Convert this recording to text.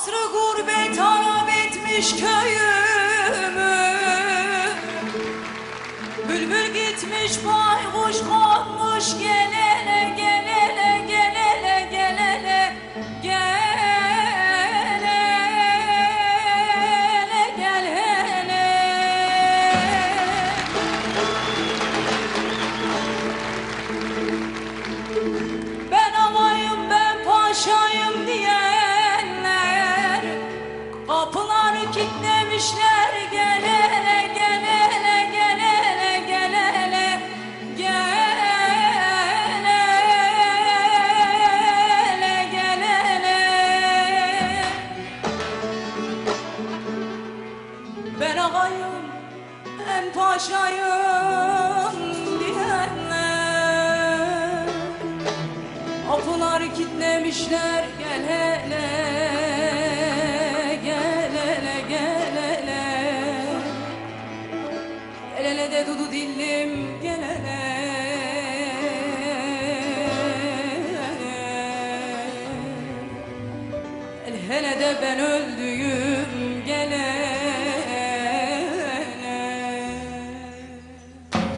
Asrı gurbet harap etmiş köyümü. Bülbül gitmiş baykuş kalmış, gel hele gel hele gel hele gel hele gel hele gel hele. Ben alayım ben paşayım diyenler kapıları kilitlemişler, gel hele gel hele gel hele gel hele gel hele gel hele. Ben ağayım ben paşayım diyenler kapıları kilitlemişler, gel hele gel hele gel hele gel hele de dudu dillim gel hele. Gel hele de ben öldüm